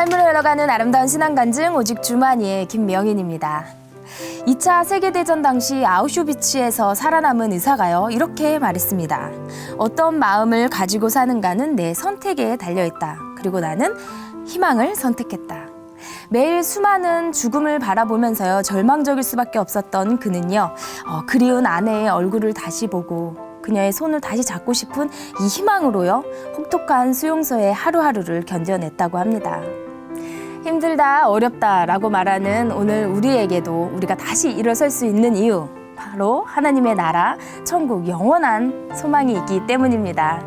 삶으로 흘러가는 아름다운 신앙간증 오직 주만이의 김명인입니다. 2차 세계대전 당시 아우슈비츠에서 살아남은 의사가요, 이렇게 말했습니다. 어떤 마음을 가지고 사는가는 내 선택에 달려있다. 그리고 나는 희망을 선택했다. 매일 수많은 죽음을 바라보면서요, 절망적일 수밖에 없었던 그는요, 그리운 아내의 얼굴을 다시 보고 그녀의 손을 다시 잡고 싶은 이 희망으로요, 혹독한 수용소의 하루하루를 견뎌냈다고 합니다. 힘들다, 어렵다라고 말하는 오늘 우리에게도 우리가 다시 일어설 수 있는 이유, 바로 하나님의 나라, 천국, 영원한 소망이 있기 때문입니다.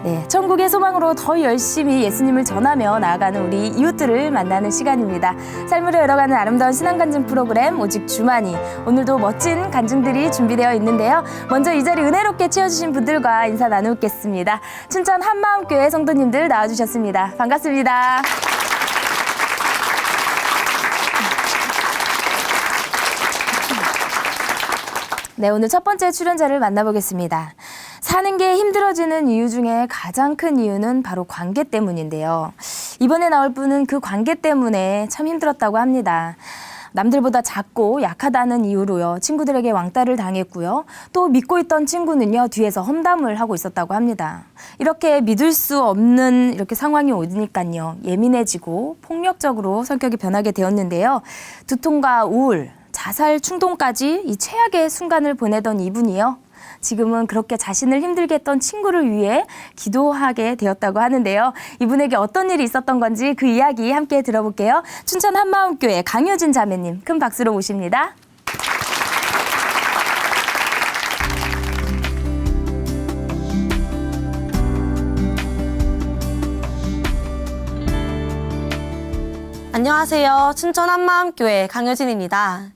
네, 천국의 소망으로 더 열심히 예수님을 전하며 나아가는 우리 이웃들을 만나는 시간입니다. 삶으로 열어가는 아름다운 신앙간증 프로그램 오직 주만이, 오늘도 멋진 간증들이 준비되어 있는데요. 먼저 이 자리 은혜롭게 채워주신 분들과 인사 나누겠습니다. 춘천 한마음교회 성도님들 나와주셨습니다. 반갑습니다. 네, 오늘 첫 번째 출연자를 만나보겠습니다. 사는 게 힘들어지는 이유 중에 가장 큰 이유는 바로 관계 때문인데요. 이번에 나올 분은 그 관계 때문에 참 힘들었다고 합니다. 남들보다 작고 약하다는 이유로요, 친구들에게 왕따를 당했고요. 또 믿고 있던 친구는요, 뒤에서 험담을 하고 있었다고 합니다. 이렇게 믿을 수 없는 이렇게 상황이 오니까요, 예민해지고 폭력적으로 성격이 변하게 되었는데요. 두통과 우울, 자살 충동까지 이 최악의 순간을 보내던 이분이요, 지금은 그렇게 자신을 힘들게 했던 친구를 위해 기도하게 되었다고 하는데요. 이분에게 어떤 일이 있었던 건지 그 이야기 함께 들어볼게요. 춘천 한마음교회 강효진 자매님, 큰 박수로 모십니다. 안녕하세요. 춘천 한마음교회 강효진입니다.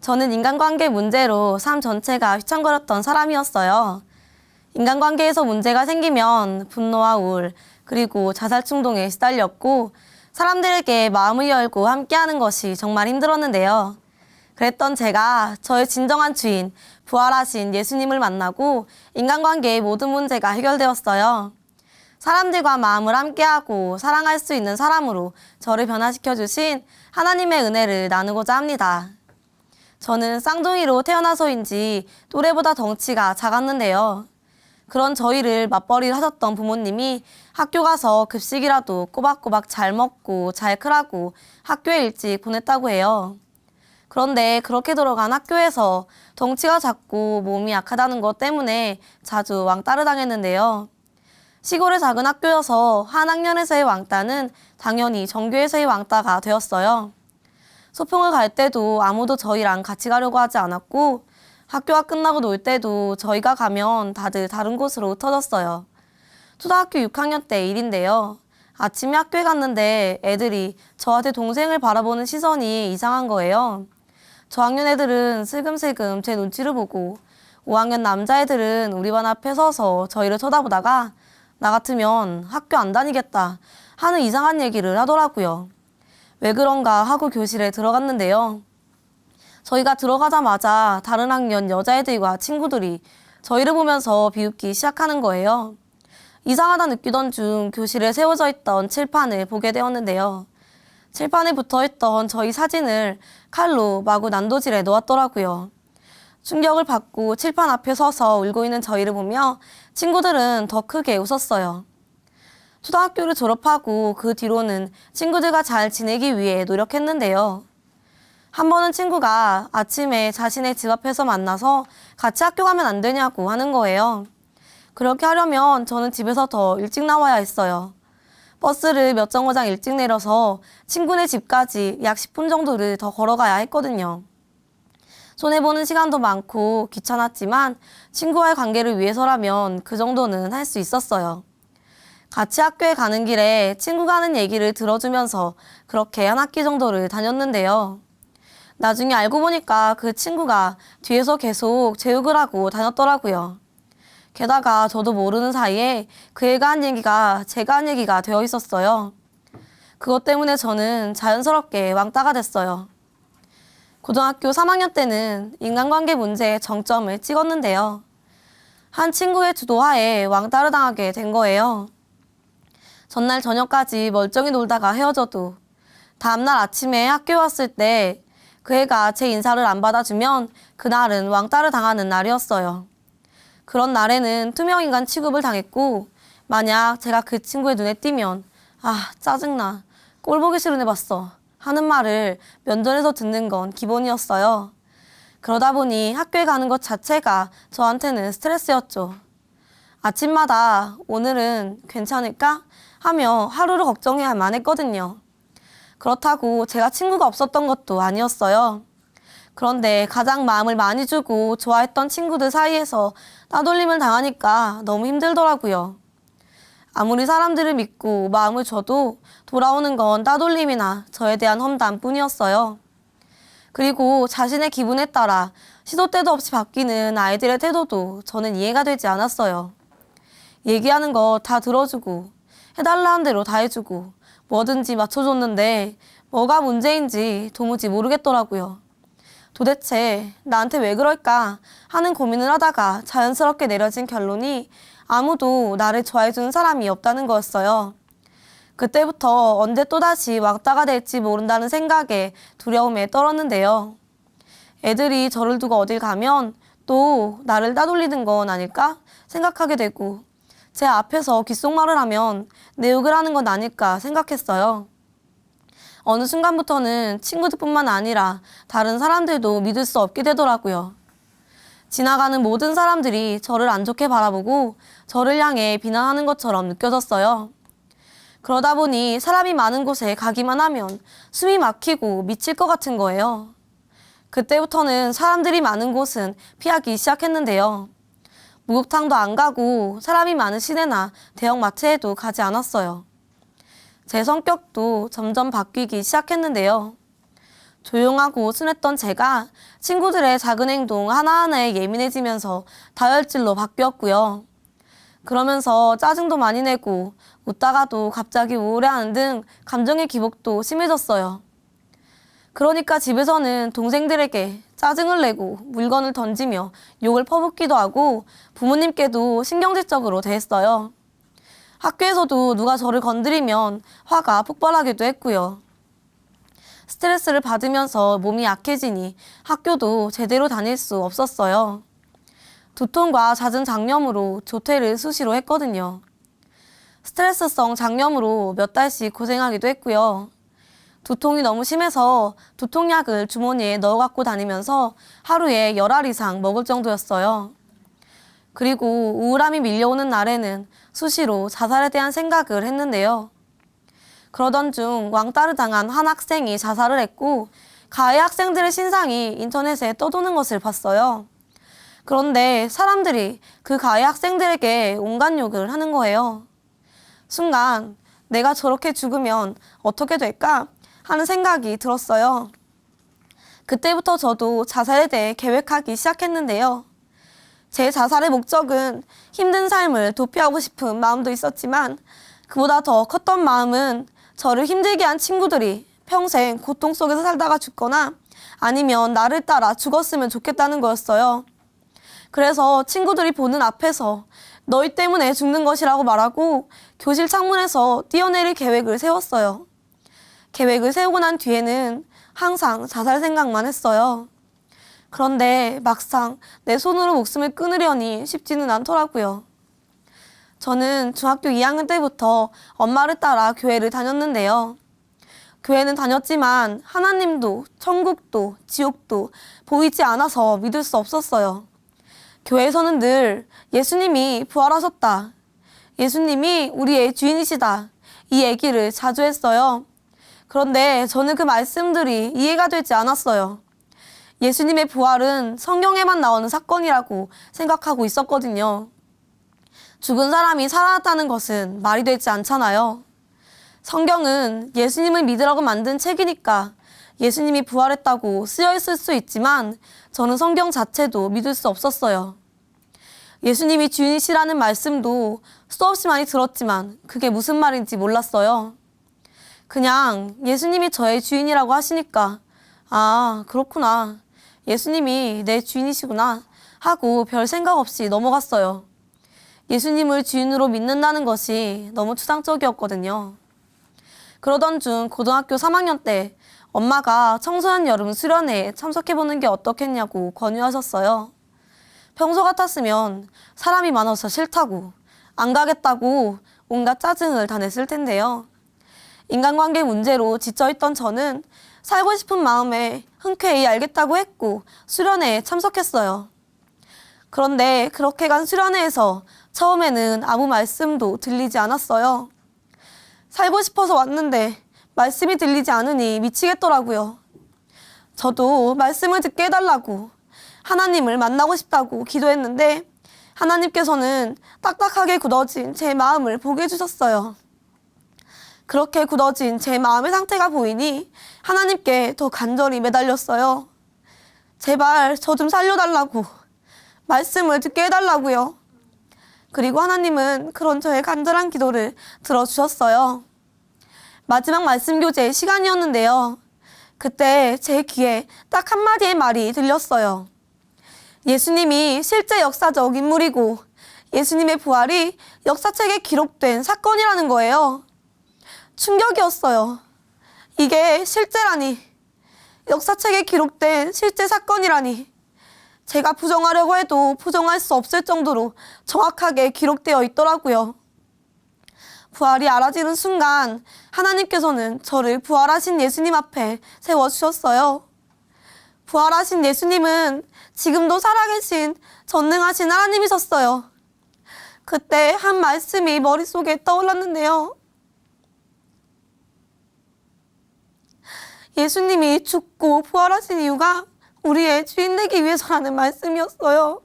저는 인간관계 문제로 삶 전체가 휘청거렸던 사람이었어요. 인간관계에서 문제가 생기면 분노와 우울, 그리고 자살 충동에 시달렸고, 사람들에게 마음을 열고 함께하는 것이 정말 힘들었는데요. 그랬던 제가 저의 진정한 주인, 부활하신 예수님을 만나고 인간관계의 모든 문제가 해결되었어요. 사람들과 마음을 함께하고 사랑할 수 있는 사람으로 저를 변화시켜주신 하나님의 은혜를 나누고자 합니다. 저는 쌍둥이로 태어나서인지 또래보다 덩치가 작았는데요. 그런 저희를 맞벌이를 하셨던 부모님이 학교 가서 급식이라도 꼬박꼬박 잘 먹고 잘 크라고 학교에 일찍 보냈다고 해요. 그런데 그렇게 들어간 학교에서 덩치가 작고 몸이 약하다는 것 때문에 자주 왕따를 당했는데요. 시골의 작은 학교여서 한 학년에서의 왕따는 당연히 전교에서의 왕따가 되었어요. 소풍을 갈 때도 아무도 저희랑 같이 가려고 하지 않았고, 학교가 끝나고 놀 때도 저희가 가면 다들 다른 곳으로 흩어졌어요. 초등학교 6학년 때 일인데요. 아침에 학교에 갔는데 애들이 저한테 동생을 바라보는 시선이 이상한 거예요. 저학년 애들은 슬금슬금 제 눈치를 보고, 5학년 남자애들은 우리 반 앞에 서서 저희를 쳐다보다가 나 같으면 학교 안 다니겠다 하는 이상한 얘기를 하더라고요. 왜 그런가 하고 교실에 들어갔는데요. 저희가 들어가자마자 다른 학년 여자애들과 친구들이 저희를 보면서 비웃기 시작하는 거예요. 이상하다 느끼던 중 교실에 세워져 있던 칠판을 보게 되었는데요. 칠판에 붙어있던 저희 사진을 칼로 마구 난도질해 놓았더라고요. 충격을 받고 칠판 앞에 서서 울고 있는 저희를 보며 친구들은 더 크게 웃었어요. 초등학교를 졸업하고 그 뒤로는 친구들과 잘 지내기 위해 노력했는데요. 한 번은 친구가 아침에 자신의 집 앞에서 만나서 같이 학교 가면 안 되냐고 하는 거예요. 그렇게 하려면 저는 집에서 더 일찍 나와야 했어요. 버스를 몇 정거장 일찍 내려서 친구네 집까지 약 10분 정도를 더 걸어가야 했거든요. 손해보는 시간도 많고 귀찮았지만 친구와의 관계를 위해서라면 그 정도는 할 수 있었어요. 같이 학교에 가는 길에 친구가 하는 얘기를 들어주면서 그렇게 한 학기 정도를 다녔는데요. 나중에 알고 보니까 그 친구가 뒤에서 계속 제 욕을 하고 다녔더라고요. 게다가 저도 모르는 사이에 그 애가 한 얘기가 제가 한 얘기가 되어 있었어요. 그것 때문에 저는 자연스럽게 왕따가 됐어요. 고등학교 3학년 때는 인간관계 문제에 정점을 찍었는데요. 한 친구의 주도하에 왕따를 당하게 된 거예요. 전날 저녁까지 멀쩡히 놀다가 헤어져도 다음날 아침에 학교에 왔을 때 그 애가 제 인사를 안 받아주면 그날은 왕따를 당하는 날이었어요. 그런 날에는 투명인간 취급을 당했고 만약 제가 그 친구의 눈에 띄면 아 짜증나 꼴 보기 싫은 애 봤어 하는 말을 면전에서 듣는 건 기본이었어요. 그러다 보니 학교에 가는 것 자체가 저한테는 스트레스였죠. 아침마다 오늘은 괜찮을까? 하며 하루를 걱정해야만 했거든요. 그렇다고 제가 친구가 없었던 것도 아니었어요. 그런데 가장 마음을 많이 주고 좋아했던 친구들 사이에서 따돌림을 당하니까 너무 힘들더라고요. 아무리 사람들을 믿고 마음을 줘도 돌아오는 건 따돌림이나 저에 대한 험담뿐이었어요. 그리고 자신의 기분에 따라 시도 때도 없이 바뀌는 아이들의 태도도 저는 이해가 되지 않았어요. 얘기하는 거 다 들어주고 해달라는 대로 다 해주고 뭐든지 맞춰줬는데 뭐가 문제인지 도무지 모르겠더라고요. 도대체 나한테 왜 그럴까 하는 고민을 하다가 자연스럽게 내려진 결론이 아무도 나를 좋아해주는 사람이 없다는 거였어요. 그때부터 언제 또다시 왕따가 될지 모른다는 생각에 두려움에 떨었는데요. 애들이 저를 두고 어딜 가면 또 나를 따돌리는 건 아닐까 생각하게 되고 제 앞에서 귓속말을 하면 내 욕을 하는 건 아닐까 생각했어요. 어느 순간부터는 친구들뿐만 아니라 다른 사람들도 믿을 수 없게 되더라고요. 지나가는 모든 사람들이 저를 안 좋게 바라보고 저를 향해 비난하는 것처럼 느껴졌어요. 그러다 보니 사람이 많은 곳에 가기만 하면 숨이 막히고 미칠 것 같은 거예요. 그때부터는 사람들이 많은 곳은 피하기 시작했는데요. 목욕탕도 안 가고 사람이 많은 시내나 대형마트에도 가지 않았어요. 제 성격도 점점 바뀌기 시작했는데요. 조용하고 순했던 제가 친구들의 작은 행동 하나하나에 예민해지면서 다혈질로 바뀌었고요. 그러면서 짜증도 많이 내고 웃다가도 갑자기 우울해하는 등 감정의 기복도 심해졌어요. 그러니까 집에서는 동생들에게 짜증을 내고 물건을 던지며 욕을 퍼붓기도 하고 부모님께도 신경질적으로 대했어요. 학교에서도 누가 저를 건드리면 화가 폭발하기도 했고요. 스트레스를 받으면서 몸이 약해지니 학교도 제대로 다닐 수 없었어요. 두통과 잦은 장염으로 조퇴를 수시로 했거든요. 스트레스성 장염으로 몇 달씩 고생하기도 했고요. 두통이 너무 심해서 두통약을 주머니에 넣어 갖고 다니면서 하루에 10알 이상 먹을 정도였어요. 그리고 우울함이 밀려오는 날에는 수시로 자살에 대한 생각을 했는데요. 그러던 중 왕따를 당한 한 학생이 자살을 했고 가해 학생들의 신상이 인터넷에 떠도는 것을 봤어요. 그런데 사람들이 그 가해 학생들에게 온갖 욕을 하는 거예요. 순간 내가 저렇게 죽으면 어떻게 될까 하는 생각이 들었어요. 그때부터 저도 자살에 대해 계획하기 시작했는데요. 제 자살의 목적은 힘든 삶을 도피하고 싶은 마음도 있었지만 그보다 더 컸던 마음은 저를 힘들게 한 친구들이 평생 고통 속에서 살다가 죽거나 아니면 나를 따라 죽었으면 좋겠다는 거였어요. 그래서 친구들이 보는 앞에서 너희 때문에 죽는 것이라고 말하고 교실 창문에서 뛰어내릴 계획을 세웠어요. 계획을 세우고 난 뒤에는 항상 자살 생각만 했어요. 그런데 막상 내 손으로 목숨을 끊으려니 쉽지는 않더라고요. 저는 중학교 2학년 때부터 엄마를 따라 교회를 다녔는데요. 교회는 다녔지만 하나님도 천국도 지옥도 보이지 않아서 믿을 수 없었어요. 교회에서는 늘 예수님이 부활하셨다. 예수님이 우리의 주인이시다. 이 얘기를 자주 했어요. 그런데 저는 그 말씀들이 이해가 되지 않았어요. 예수님의 부활은 성경에만 나오는 사건이라고 생각하고 있었거든요. 죽은 사람이 살아났다는 것은 말이 되지 않잖아요. 성경은 예수님을 믿으라고 만든 책이니까 예수님이 부활했다고 쓰여 있을 수 있지만 저는 성경 자체도 믿을 수 없었어요. 예수님이 주인이시라는 말씀도 수없이 많이 들었지만 그게 무슨 말인지 몰랐어요. 그냥 예수님이 저의 주인이라고 하시니까 아, 그렇구나. 예수님이 내 주인이시구나 하고 별 생각 없이 넘어갔어요. 예수님을 주인으로 믿는다는 것이 너무 추상적이었거든요. 그러던 중 고등학교 3학년 때 엄마가 청소년 여름 수련회에 참석해보는 게 어떻겠냐고 권유하셨어요. 평소 같았으면 사람이 많아서 싫다고, 안 가겠다고 온갖 짜증을 다 냈을 텐데요. 인간관계 문제로 지쳐있던 저는 살고 싶은 마음에 흔쾌히 알겠다고 했고 수련회에 참석했어요. 그런데 그렇게 간 수련회에서 처음에는 아무 말씀도 들리지 않았어요. 살고 싶어서 왔는데 말씀이 들리지 않으니 미치겠더라고요. 저도 말씀을 듣게 해달라고 하나님을 만나고 싶다고 기도했는데 하나님께서는 딱딱하게 굳어진 제 마음을 보게 해주셨어요. 그렇게 굳어진 제 마음의 상태가 보이니 하나님께 더 간절히 매달렸어요. 제발 저 좀 살려달라고, 말씀을 듣게 해달라고요. 그리고 하나님은 그런 저의 간절한 기도를 들어주셨어요. 마지막 말씀 교제 시간이었는데요. 그때 제 귀에 딱 한마디의 말이 들렸어요. 예수님이 실제 역사적 인물이고 예수님의 부활이 역사책에 기록된 사건이라는 거예요. 충격이었어요. 이게 실제라니, 역사책에 기록된 실제 사건이라니, 제가 부정하려고 해도 부정할 수 없을 정도로 정확하게 기록되어 있더라고요. 부활이 알아지는 순간 하나님께서는 저를 부활하신 예수님 앞에 세워주셨어요. 부활하신 예수님은 지금도 살아계신 전능하신 하나님이셨어요. 그때 한 말씀이 머릿속에 떠올랐는데요. 예수님이 죽고 부활하신 이유가 우리의 주인 되기 위해서라는 말씀이었어요.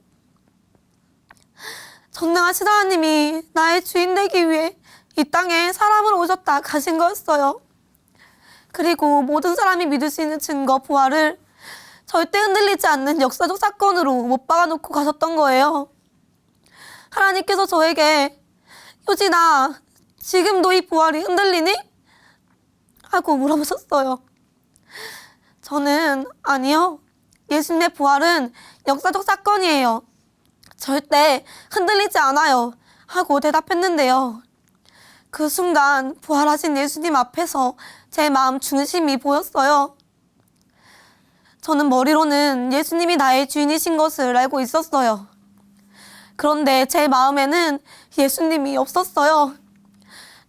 전능하신 하나님이 나의 주인 되기 위해 이 땅에 사람으로 오셨다 가신 거였어요. 그리고 모든 사람이 믿을 수 있는 증거 부활을 절대 흔들리지 않는 역사적 사건으로 못 박아놓고 가셨던 거예요. 하나님께서 저에게 효진아, 지금도 이 부활이 흔들리니? 하고 물어보셨어요. 저는 아니요, 예수님의 부활은 역사적 사건이에요. 절대 흔들리지 않아요. 하고 대답했는데요. 그 순간 부활하신 예수님 앞에서 제 마음 중심이 보였어요. 저는 머리로는 예수님이 나의 주인이신 것을 알고 있었어요. 그런데 제 마음에는 예수님이 없었어요.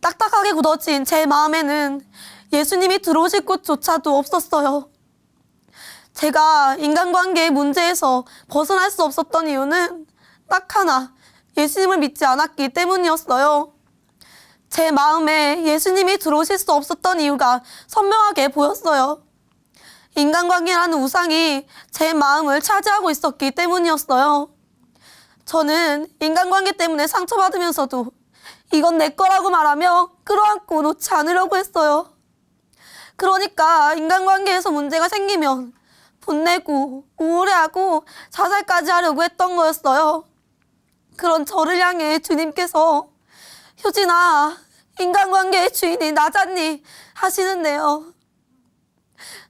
딱딱하게 굳어진 제 마음에는 예수님이 들어오실 곳조차도 없었어요. 제가 인간관계의 문제에서 벗어날 수 없었던 이유는 딱 하나, 예수님을 믿지 않았기 때문이었어요. 제 마음에 예수님이 들어오실 수 없었던 이유가 선명하게 보였어요. 인간관계라는 우상이 제 마음을 차지하고 있었기 때문이었어요. 저는 인간관계 때문에 상처받으면서도 이건 내 거라고 말하며 끌어안고 놓지 않으려고 했어요. 그러니까 인간관계에서 문제가 생기면 분내고 우울해하고 자살까지 하려고 했던 거였어요. 그런 저를 향해 주님께서 효진아, 인간관계의 주인이 나잖니 하시는데요.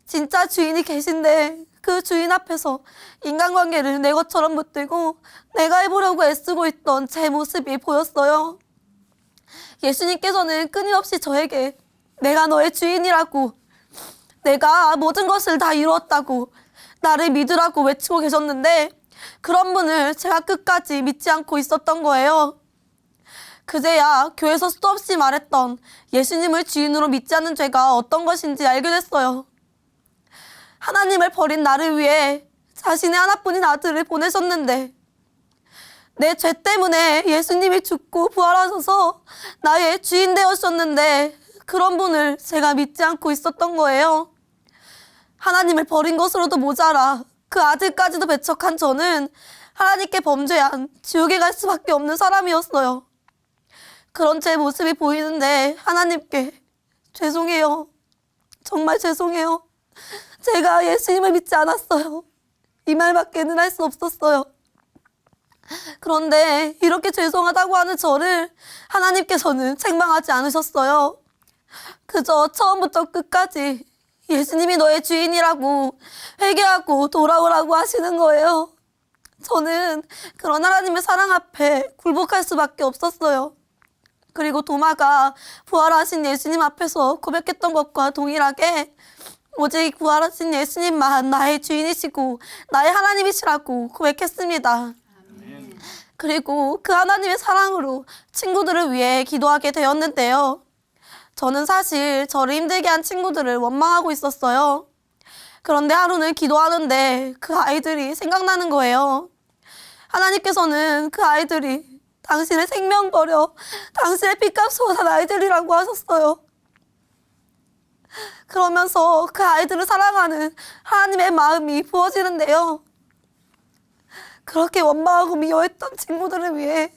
진짜 주인이 계신데 그 주인 앞에서 인간관계를 내 것처럼 붙들고 내가 해보려고 애쓰고 있던 제 모습이 보였어요. 예수님께서는 끊임없이 저에게 내가 너의 주인이라고, 내가 모든 것을 다 이루었다고, 나를 믿으라고 외치고 계셨는데 그런 분을 제가 끝까지 믿지 않고 있었던 거예요. 그제야 교회에서 수도 없이 말했던 예수님을 주인으로 믿지 않는 죄가 어떤 것인지 알게 됐어요. 하나님을 버린 나를 위해 자신의 하나뿐인 아들을 보내셨는데 내 죄 때문에 예수님이 죽고 부활하셔서 나의 주인 되었었는데 그런 분을 제가 믿지 않고 있었던 거예요. 하나님을 버린 것으로도 모자라 그 아들까지도 배척한 저는 하나님께 범죄한 지옥에 갈 수밖에 없는 사람이었어요. 그런 제 모습이 보이는데 하나님께 죄송해요. 정말 죄송해요. 제가 예수님을 믿지 않았어요. 이 말밖에는 할 수 없었어요. 그런데 이렇게 죄송하다고 하는 저를 하나님께서는 책망하지 않으셨어요. 그저 처음부터 끝까지 예수님이 너의 주인이라고 회개하고 돌아오라고 하시는 거예요. 저는 그런 하나님의 사랑 앞에 굴복할 수밖에 없었어요. 그리고 도마가 부활하신 예수님 앞에서 고백했던 것과 동일하게 오직 부활하신 예수님만 나의 주인이시고 나의 하나님이시라고 고백했습니다. 그리고 그 하나님의 사랑으로 친구들을 위해 기도하게 되었는데요. 저는 사실 저를 힘들게 한 친구들을 원망하고 있었어요. 그런데 하루는 기도하는데 그 아이들이 생각나는 거예요. 하나님께서는 그 아이들이 당신의 생명 버려 당신의 핏값으로 산 아이들이라고 하셨어요. 그러면서 그 아이들을 사랑하는 하나님의 마음이 부어지는데요. 그렇게 원망하고 미워했던 친구들을 위해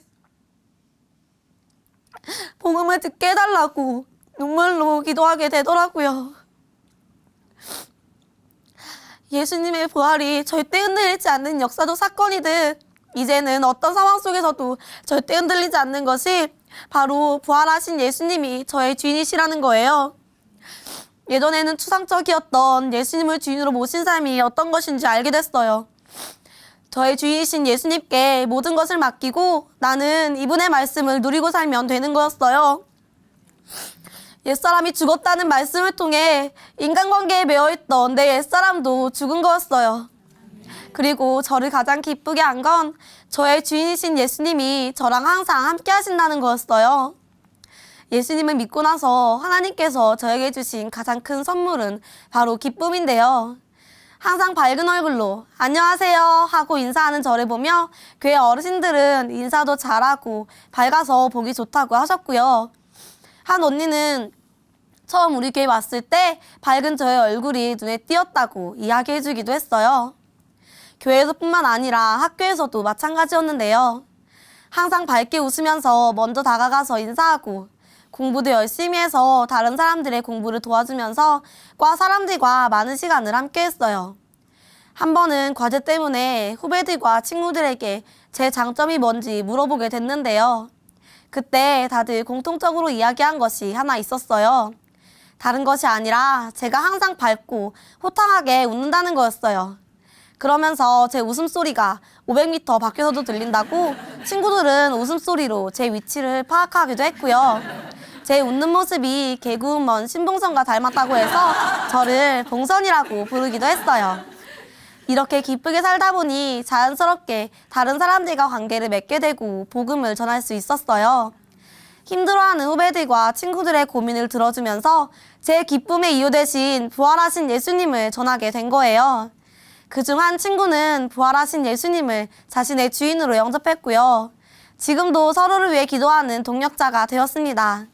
복음을 듣게 해달라고 눈물로 기도하게 되더라고요. 예수님의 부활이 절대 흔들리지 않는 역사적 사건이듯 이제는 어떤 상황 속에서도 절대 흔들리지 않는 것이 바로 부활하신 예수님이 저의 주인이시라는 거예요. 예전에는 추상적이었던 예수님을 주인으로 모신 삶이 어떤 것인지 알게 됐어요. 저의 주인이신 예수님께 모든 것을 맡기고 나는 이분의 말씀을 누리고 살면 되는 거였어요. 옛사람이 죽었다는 말씀을 통해 인간관계에 매여있던 내 옛사람도 죽은 거였어요. 그리고 저를 가장 기쁘게 한 건 저의 주인이신 예수님이 저랑 항상 함께 하신다는 거였어요. 예수님을 믿고 나서 하나님께서 저에게 주신 가장 큰 선물은 바로 기쁨인데요. 항상 밝은 얼굴로 안녕하세요 하고 인사하는 저를 보며 교회 어르신들은 인사도 잘하고 밝아서 보기 좋다고 하셨고요. 한 언니는 처음 우리 교회 왔을 때 밝은 저의 얼굴이 눈에 띄었다고 이야기해 주기도 했어요. 교회에서뿐만 아니라 학교에서도 마찬가지였는데요. 항상 밝게 웃으면서 먼저 다가가서 인사하고 공부도 열심히 해서 다른 사람들의 공부를 도와주면서 과 사람들과 많은 시간을 함께 했어요. 한 번은 과제 때문에 후배들과 친구들에게 제 장점이 뭔지 물어보게 됐는데요. 그때 다들 공통적으로 이야기한 것이 하나 있었어요. 다른 것이 아니라 제가 항상 밝고 호탕하게 웃는다는 거였어요. 그러면서 제 웃음소리가 500m 밖에서도 들린다고 친구들은 웃음소리로 제 위치를 파악하기도 했고요. 제 웃는 모습이 개그우먼 신봉선과 닮았다고 해서 저를 봉선이라고 부르기도 했어요. 이렇게 기쁘게 살다 보니 자연스럽게 다른 사람들과 관계를 맺게 되고 복음을 전할 수 있었어요. 힘들어하는 후배들과 친구들의 고민을 들어주면서 제 기쁨의 이유 대신 부활하신 예수님을 전하게 된 거예요. 그중 한 친구는 부활하신 예수님을 자신의 주인으로 영접했고요. 지금도 서로를 위해 기도하는 동역자가 되었습니다.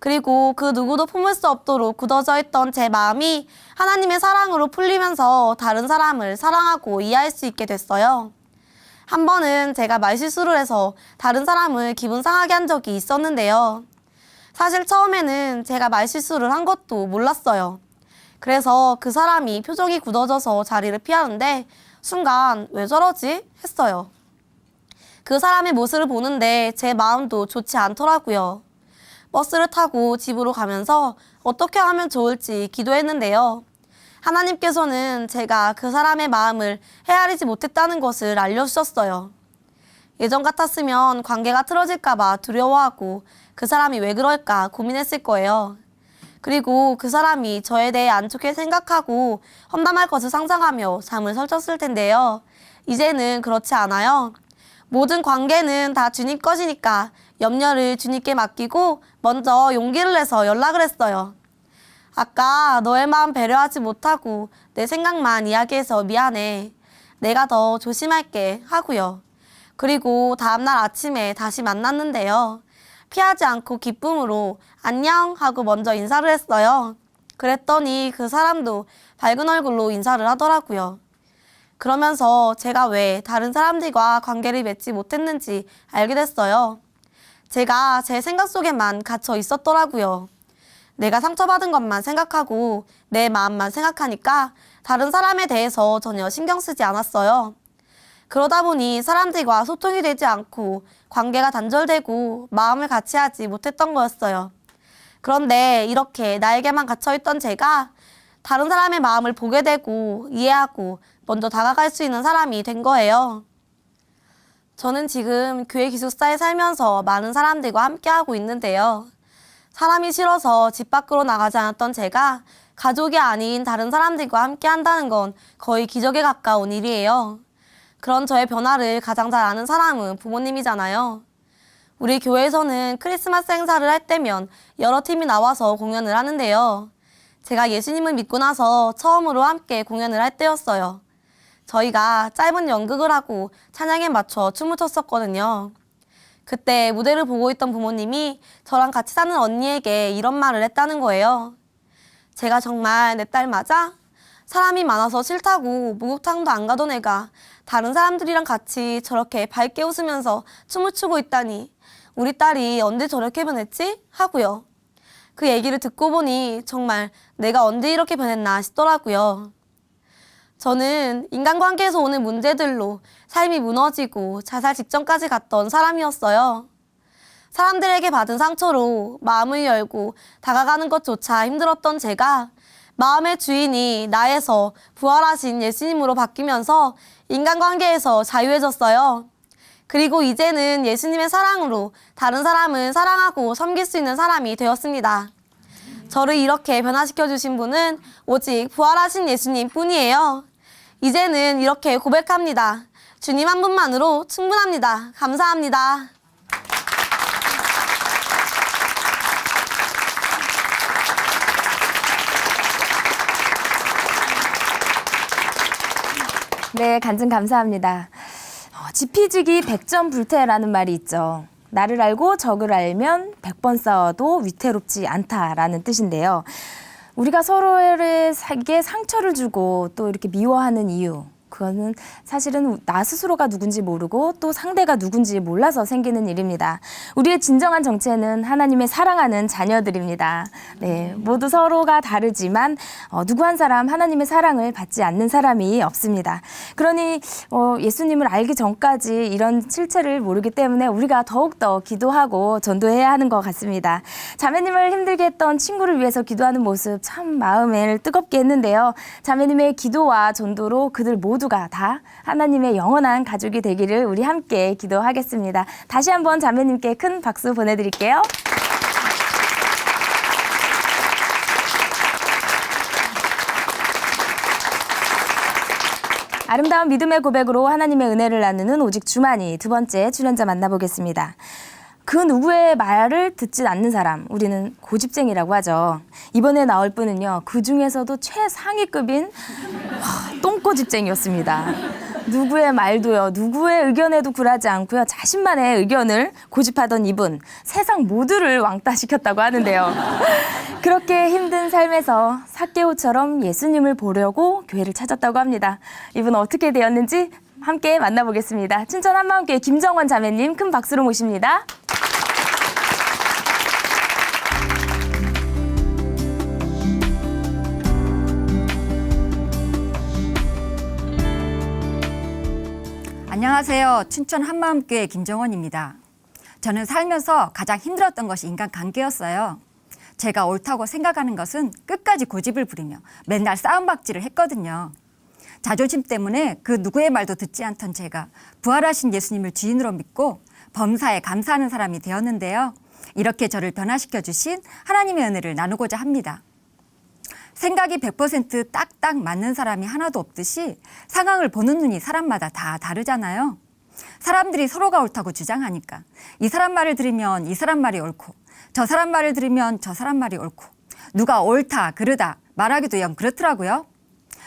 그리고 그 누구도 품을 수 없도록 굳어져 있던 제 마음이 하나님의 사랑으로 풀리면서 다른 사람을 사랑하고 이해할 수 있게 됐어요. 한 번은 제가 말실수를 해서 다른 사람을 기분 상하게 한 적이 있었는데요. 사실 처음에는 제가 말실수를 한 것도 몰랐어요. 그래서 그 사람이 표정이 굳어져서 자리를 피하는데 순간 왜 저러지? 했어요. 그 사람의 모습을 보는데 제 마음도 좋지 않더라고요. 버스를 타고 집으로 가면서 어떻게 하면 좋을지 기도했는데요. 하나님께서는 제가 그 사람의 마음을 헤아리지 못했다는 것을 알려주셨어요. 예전 같았으면 관계가 틀어질까봐 두려워하고 그 사람이 왜 그럴까 고민했을 거예요. 그리고 그 사람이 저에 대해 안 좋게 생각하고 험담할 것을 상상하며 잠을 설쳤을 텐데요. 이제는 그렇지 않아요. 모든 관계는 다 주님 것이니까 염려를 주님께 맡기고 먼저 용기를 내서 연락을 했어요. 아까 너의 마음 배려하지 못하고 내 생각만 이야기해서 미안해. 내가 더 조심할게 하고요. 그리고 다음날 아침에 다시 만났는데요. 피하지 않고 기쁨으로 안녕 하고 먼저 인사를 했어요. 그랬더니 그 사람도 밝은 얼굴로 인사를 하더라고요. 그러면서 제가 왜 다른 사람들과 관계를 맺지 못했는지 알게 됐어요. 제가 제 생각 속에만 갇혀 있었더라고요. 내가 상처받은 것만 생각하고 내 마음만 생각하니까 다른 사람에 대해서 전혀 신경 쓰지 않았어요. 그러다 보니 사람들과 소통이 되지 않고 관계가 단절되고 마음을 같이 하지 못했던 거였어요. 그런데 이렇게 나에게만 갇혀있던 제가 다른 사람의 마음을 보게 되고 이해하고 먼저 다가갈 수 있는 사람이 된 거예요. 저는 지금 교회 기숙사에 살면서 많은 사람들과 함께하고 있는데요. 사람이 싫어서 집 밖으로 나가지 않았던 제가 가족이 아닌 다른 사람들과 함께한다는 건 거의 기적에 가까운 일이에요. 그런 저의 변화를 가장 잘 아는 사람은 부모님이잖아요. 우리 교회에서는 크리스마스 행사를 할 때면 여러 팀이 나와서 공연을 하는데요. 제가 예수님을 믿고 나서 처음으로 함께 공연을 할 때였어요. 저희가 짧은 연극을 하고 찬양에 맞춰 춤을 췄었거든요. 그때 무대를 보고 있던 부모님이 저랑 같이 사는 언니에게 이런 말을 했다는 거예요. 제가 정말 내 딸 맞아? 사람이 많아서 싫다고 목욕탕도 안 가던 애가 다른 사람들이랑 같이 저렇게 밝게 웃으면서 춤을 추고 있다니 우리 딸이 언제 저렇게 변했지? 하고요. 그 얘기를 듣고 보니 정말 내가 언제 이렇게 변했나 싶더라고요. 저는 인간관계에서 오는 문제들로 삶이 무너지고 자살 직전까지 갔던 사람이었어요. 사람들에게 받은 상처로 마음을 열고 다가가는 것조차 힘들었던 제가 마음의 주인이 나에서 부활하신 예수님으로 바뀌면서 인간관계에서 자유해졌어요. 그리고 이제는 예수님의 사랑으로 다른 사람을 사랑하고 섬길 수 있는 사람이 되었습니다. 저를 이렇게 변화시켜 주신 분은 오직 부활하신 예수님 뿐이에요. 이제는 이렇게 고백합니다. 주님 한 분만으로 충분합니다. 감사합니다. 네, 간증 감사합니다. 지피지기 백전불태라는 말이 있죠. 나를 알고 적을 알면 100번 싸워도 위태롭지 않다라는 뜻인데요. 우리가 서로에게 상처를 주고 또 이렇게 미워하는 이유, 그거는 사실은 나 스스로가 누군지 모르고 또 상대가 누군지 몰라서 생기는 일입니다. 우리의 진정한 정체는 하나님의 사랑하는 자녀들입니다. 네, 모두 서로가 다르지만 누구 한 사람 하나님의 사랑을 받지 않는 사람이 없습니다. 그러니 예수님을 알기 전까지 이런 실체를 모르기 때문에 우리가 더욱더 기도하고 전도해야 하는 것 같습니다. 자매님을 힘들게 했던 친구를 위해서 기도하는 모습 참 마음을 뜨겁게 했는데요. 자매님의 기도와 전도로 그들 모두가 다 하나님의 영원한 가족이 되기를 우리 함께 기도하겠습니다. 다시 한번 자매님께 큰 박수 보내드릴게요. 아름다운 믿음의 고백으로 하나님의 은혜를 나누는 오직 주만이 두 번째 출연자 만나보겠습니다. 그 누구의 말을 듣지 않는 사람, 우리는 고집쟁이라고 하죠. 이번에 나올 분은요, 그 중에서도 최상위급인 똥고집쟁이였습니다. 누구의 말도요, 누구의 의견에도 굴하지 않고요, 자신만의 의견을 고집하던 이분, 세상 모두를 왕따시켰다고 하는데요. 그렇게 힘든 삶에서 삭개오처럼 예수님을 보려고 교회를 찾았다고 합니다. 이분 어떻게 되었는지 함께 만나보겠습니다. 춘천 한마음교회 김정원 자매님 큰 박수로 모십니다. 안녕하세요. 춘천 한마음교회 김정원입니다. 저는 살면서 가장 힘들었던 것이 인간관계였어요. 제가 옳다고 생각하는 것은 끝까지 고집을 부리며 맨날 싸움박질을 했거든요. 자존심 때문에 그 누구의 말도 듣지 않던 제가 부활하신 예수님을 주인으로 믿고 범사에 감사하는 사람이 되었는데요. 이렇게 저를 변화시켜 주신 하나님의 은혜를 나누고자 합니다. 생각이 100% 딱딱 맞는 사람이 하나도 없듯이 상황을 보는 눈이 사람마다 다 다르잖아요. 사람들이 서로가 옳다고 주장하니까 이 사람 말을 들으면 이 사람 말이 옳고 저 사람 말을 들으면 저 사람 말이 옳고 누가 옳다 그르다 말하기도 영 그렇더라고요.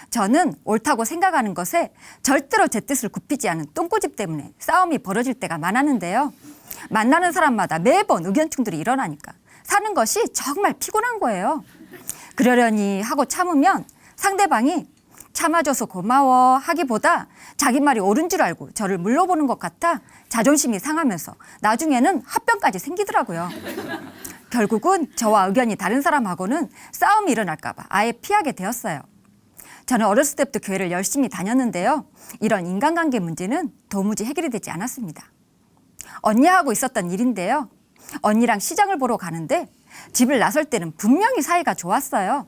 저는 옳다고 생각하는 것에 절대로 제 뜻을 굽히지 않은 똥고집 때문에 싸움이 벌어질 때가 많았는데요. 만나는 사람마다 매번 의견 충돌이 일어나니까 사는 것이 정말 피곤한 거예요. 그러려니 하고 참으면 상대방이 참아줘서 고마워 하기보다 자기 말이 옳은 줄 알고 저를 물러보는 것 같아 자존심이 상하면서 나중에는 합병까지 생기더라고요. 결국은 저와 의견이 다른 사람하고는 싸움이 일어날까 봐 아예 피하게 되었어요. 저는 어렸을 때부터 교회를 열심히 다녔는데요. 이런 인간관계 문제는 도무지 해결이 되지 않았습니다. 언니하고 있었던 일인데요. 언니랑 시장을 보러 가는데 집을 나설 때는 분명히 사이가 좋았어요.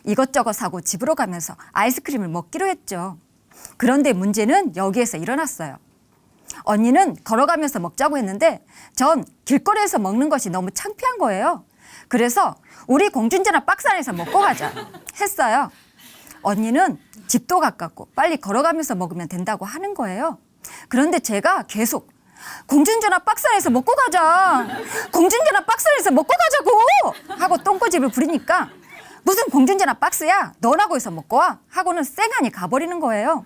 이것저것 사고 집으로 가면서 아이스크림을 먹기로 했죠. 그런데 문제는 여기에서 일어났어요. 언니는 걸어가면서 먹자고 했는데 전 길거리에서 먹는 것이 너무 창피한 거예요. 그래서 우리 공준제나 박스 안에서 먹고 가자 했어요. 언니는 집도 가깝고 빨리 걸어가면서 먹으면 된다고 하는 거예요. 그런데 제가 계속 공준제나 박스 안에서 먹고 가자. 공준제나 박스 안에서 먹고 가자고 하고 똥꼬집을 부리니까 무슨 공준제나 박스야. 너라고 해서 먹고 와 하고는 쌩하니 가버리는 거예요.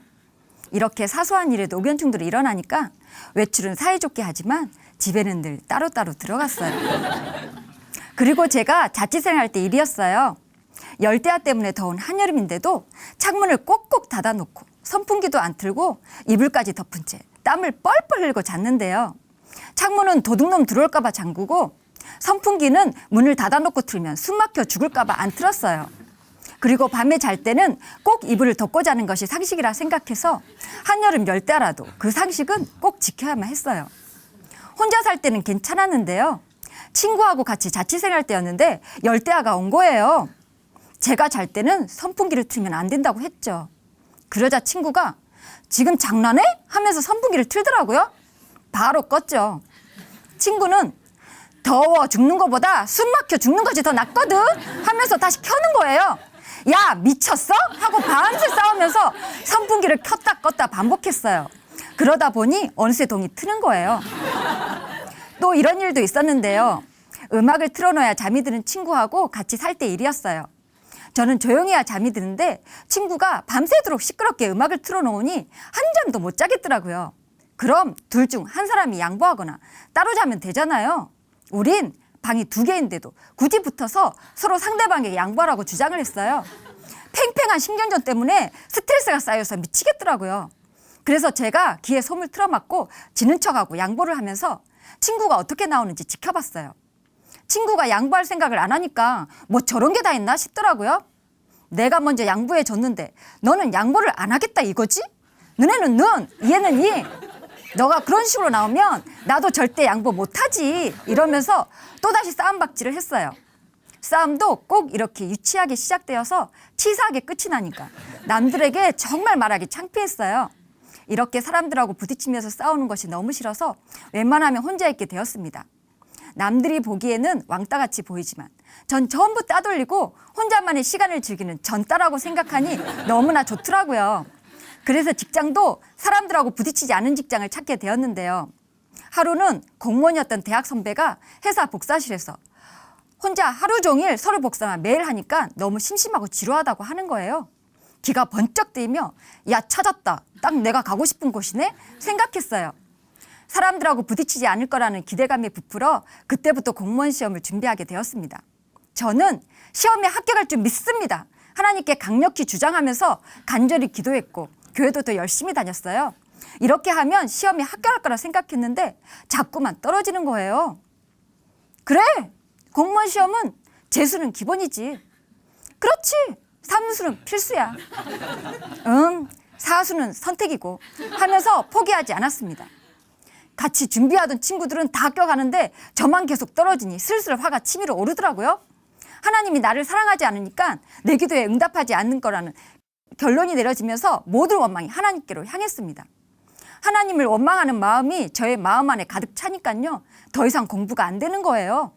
이렇게 사소한 일에도 의견 충돌이 일어나니까 외출은 사이좋게 하지만 집에는 늘 따로따로 들어갔어요. 그리고 제가 자취생활 때 일이었어요. 열대야 때문에 더운 한여름인데도 창문을 꼭꼭 닫아놓고 선풍기도 안 틀고 이불까지 덮은 채 땀을 뻘뻘 흘리고 잤는데요. 창문은 도둑놈 들어올까 봐 잠그고 선풍기는 문을 닫아놓고 틀면 숨 막혀 죽을까 봐 안 틀었어요. 그리고 밤에 잘 때는 꼭 이불을 덮고 자는 것이 상식이라 생각해서 한여름 열대야라도 그 상식은 꼭 지켜야만 했어요. 혼자 살 때는 괜찮았는데요. 친구하고 같이 자취생활 때였는데 열대야가 온 거예요. 제가 잘 때는 선풍기를 틀면 안 된다고 했죠. 그러자 친구가 지금 장난해? 하면서 선풍기를 틀더라고요. 바로 껐죠. 친구는 더워 죽는 것보다 숨 막혀 죽는 것이 더 낫거든 하면서 다시 켜는 거예요. 야 미쳤어? 하고 밤새 싸우면서 선풍기를 켰다 껐다 반복했어요. 그러다 보니 어느새 동이 트는 거예요. 또 이런 일도 있었는데요. 음악을 틀어놓아야 잠이 드는 친구하고 같이 살 때 일이었어요. 저는 조용히 해야 잠이 드는데 친구가 밤새도록 시끄럽게 음악을 틀어놓으니 한 잠도 못 자겠더라고요. 그럼 둘 중 한 사람이 양보하거나 따로 자면 되잖아요. 우린 방이 2개인데도 굳이 붙어서 서로 상대방에게 양보하라고 주장을 했어요. 팽팽한 신경전 때문에 스트레스가 쌓여서 미치겠더라고요. 그래서 제가 귀에 솜을 틀어막고 지는 척하고 양보를 하면서 친구가 어떻게 나오는지 지켜봤어요. 친구가 양보할 생각을 안 하니까 뭐 저런 게 다 있나 싶더라고요. 내가 먼저 양보해 줬는데 너는 양보를 안 하겠다 이거지? 너네는 넌, 얘는 이. 너가 그런 식으로 나오면 나도 절대 양보 못하지 이러면서 또다시 싸움박질을 했어요. 싸움도 꼭 이렇게 유치하게 시작되어서 치사하게 끝이 나니까 남들에게 정말 말하기 창피했어요. 이렇게 사람들하고 부딪히면서 싸우는 것이 너무 싫어서 웬만하면 혼자 있게 되었습니다. 남들이 보기에는 왕따같이 보이지만 전 전부 따돌리고 혼자만의 시간을 즐기는 전따라고 생각하니 너무나 좋더라고요. 그래서 직장도 사람들하고 부딪히지 않은 직장을 찾게 되었는데요. 하루는 공무원이었던 대학 선배가 회사 복사실에서 혼자 하루 종일 서류 복사만 매일 하니까 너무 심심하고 지루하다고 하는 거예요. 기가 번쩍 뜨이며 야 찾았다. 딱 내가 가고 싶은 곳이네 생각했어요. 사람들하고 부딪히지 않을 거라는 기대감에 부풀어 그때부터 공무원 시험을 준비하게 되었습니다. 저는 시험에 합격할 줄 믿습니다. 하나님께 강력히 주장하면서 간절히 기도했고 교회도 더 열심히 다녔어요. 이렇게 하면 시험에 합격할 거라 생각했는데 자꾸만 떨어지는 거예요. 그래, 공무원 시험은 재수는 기본이지. 그렇지, 삼수는 필수야. 응, 사수는 선택이고 하면서 포기하지 않았습니다. 같이 준비하던 친구들은 다 합격하는데 저만 계속 떨어지니 슬슬 화가 치밀어 오르더라고요. 하나님이 나를 사랑하지 않으니까 내 기도에 응답하지 않는 거라는 결론이 내려지면서 모든 원망이 하나님께로 향했습니다. 하나님을 원망하는 마음이 저의 마음 안에 가득 차니까요. 더 이상 공부가 안 되는 거예요.